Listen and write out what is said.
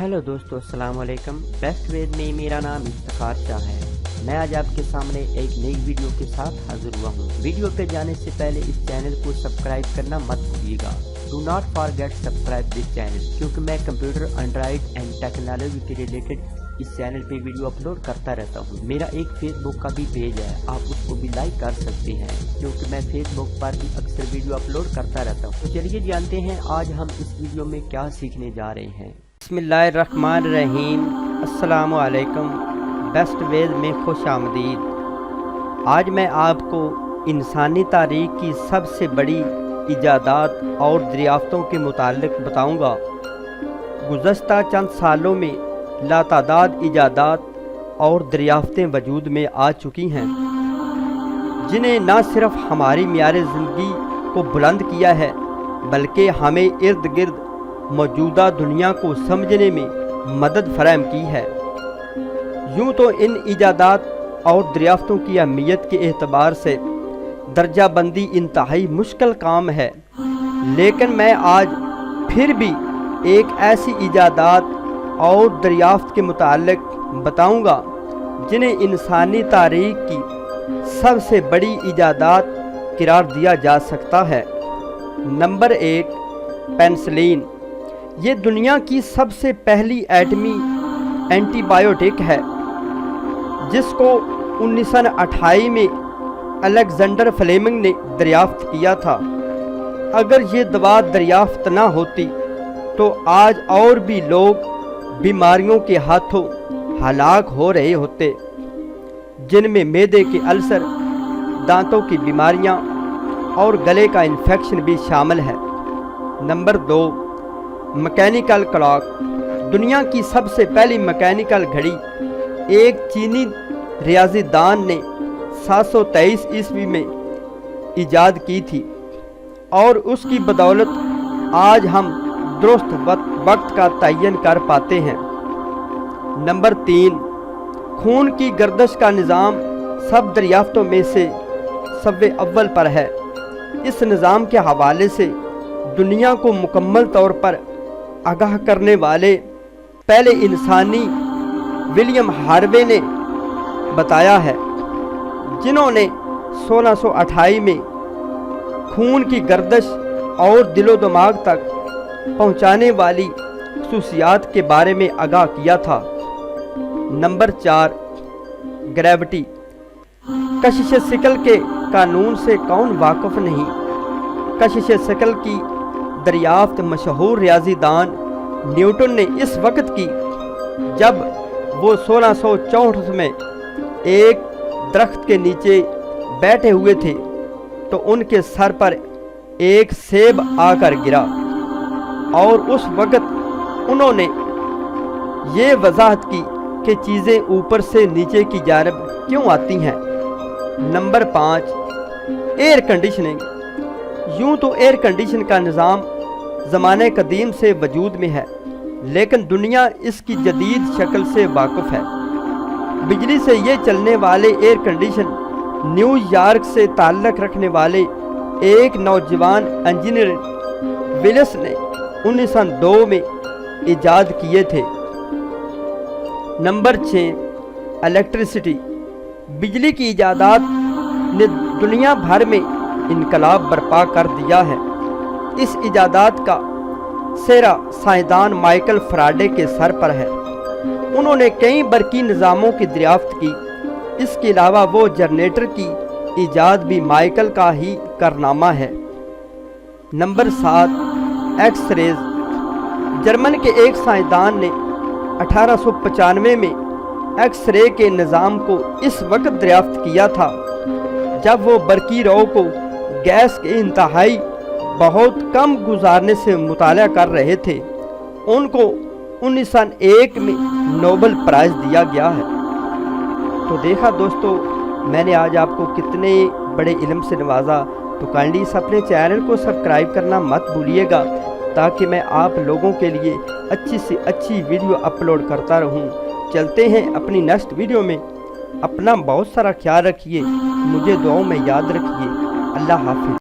Hello दोस्तों, अस्सलाम वालेकुम। बेस्ट वेद में मेरा नाम इफ्तिखार शाह है। मैं आज आपके सामने एक नई वीडियो के साथ हाजिर हुआ हूँ। वीडियो पे जाने से पहले इस चैनल को सब्सक्राइब करना मत भूलिएगा। Do not forget subscribe this channel, क्योंकि मैं कंप्यूटर, एंड्रॉइड एंड टेक्नोलॉजी के रिलेटेड इस चैनल पे वीडियो अपलोड करता रहता हूँ। मेरा एक फेसबुक का भी पेज है, आप उसको भी लाइक कर सकते हैं, क्योंकि मैं फेसबुक पर भी अक्सर वीडियो अपलोड करता रहता हूँ। तो चलिए जानते हैं आज हम इस वीडियो में क्या सीखने जा रहे हैं। बिस्मिल्लाहिर्रहमानिर्रहीम, अस्सलामु अलैकुम। बेस्ट वेद में खुश आमदीद। आज मैं आपको इंसानी तारीख की सबसे बड़ी इजादात और दरियाफ्तों के मुतालिक बताऊंगा। गुज़श्ता चंद सालों में लातादाद इजादात और दरियाफ्तें वजूद में आ चुकी हैं, जिन्हें न सिर्फ हमारी मियारे ज़िंदगी को बुलंद किया है, बल्कि हमें इर्द गिर्द मौजूदा दुनिया को समझने में मदद फराहम की है। यूँ तो इन इजादात और दरियाफ्तों की अहमियत के एतबार से दर्जा बंदी इंतहाई मुश्किल काम है, लेकिन मैं आज फिर भी एक ऐसी इजादात और दरियाफ्त के मुतालिक बताऊंगा जिन्हें इंसानी तारीख की सबसे बड़ी इजादात करार दिया जा सकता है। Number 1, penicillin. ये दुनिया की सबसे पहली एटमी एंटीबायोटिक है, जिसको 1928 में अलेक्जेंडर फ्लेमिंग ने दरियाफ्त किया था। अगर ये दवा दरियाफ्त ना होती तो आज और भी लोग बीमारियों के हाथों हलाक हो रहे होते, जिनमें मैदे के अल्सर, दांतों की बीमारियां और गले का इन्फेक्शन भी शामिल है। Number 2, mechanical clock. दुनिया की सबसे पहली मैकेनिकल घड़ी एक चीनी रियाजीदान ने 723 ईस्वी में इजाद की थी, और उसकी बदौलत आज हम दुरुस्त वक्त का तयन कर पाते हैं। नंबर 3, खून की गर्दिश का निज़ाम सब दरियाफ्तों में से सबसे अव्वल पर है। इस निज़ाम के हवाले से दुनिया को मुकम्मल तौर पर आगाह करने वाले पहले इंसानी विलियम हार्वे ने बताया है, जिन्होंने 1628 में खून की गर्दिश और दिलो दिमाग तक पहुंचाने वाली खसूसियात के बारे में आगाह किया था। Number 4, gravity. कशिश सिकल के कानून से कौन वाकिफ नहीं। कशिश सिकल की दरियाफ्त मशहूर रियाजीदान न्यूटन ने इस वक्त की, जब वो 1664 में एक दरख्त के नीचे बैठे हुए थे तो उनके सर पर एक सेब आकर गिरा, और उस वक्त उन्होंने ये वजाहत की कि चीज़ें ऊपर से नीचे की जानिब क्यों आती हैं। Number 5, air conditioning. यूँ तो एयर कंडीशन का निज़ाम ज़माने कदीम से वजूद में है, लेकिन दुनिया इसकी जदीद शक्ल से वाकिफ़ है। बिजली से ये चलने वाले एयर कंडीशन न्यूयॉर्क से ताल्लुक़ रखने वाले एक नौजवान इंजीनियर विलिस ने 1902 में इजाद किए थे। Number 6, electricity. बिजली की इजादात ने दुनिया भर में इनकलाब बर्पा कर दिया है। इस इजादात का सेहरा साइंसदान माइकल फैराडे के सर पर है। उन्होंने कई बरकी निज़ामों की दरियाफ्त की। इसके अलावा वो जनरेटर की इजाद भी माइकल का ही कारनामा है। Number 7, X-rays. जर्मन के एक साइंसदान ने 1895 में एक्स-रे के निज़ाम को इस वक्त दरियाफ्त किया था, जब वो बरकी रौ को गैस के इंतहाई बहुत कम गुजारने से मुताला कर रहे थे। उनको 1901 में नोबेल प्राइज़ दिया गया है। तो देखा दोस्तों, मैंने आज आपको कितने बड़े इल्म से नवाजा। तो काइंडली अपने चैनल को सब्सक्राइब करना मत भूलिएगा, ताकि मैं आप लोगों के लिए अच्छी से अच्छी वीडियो अपलोड करता रहूं। चलते हैं अपनी नेक्स्ट वीडियो में। अपना बहुत सारा ख्याल रखिए, मुझे दुआओं में याद रखिए। अल्लाह हाफिज़।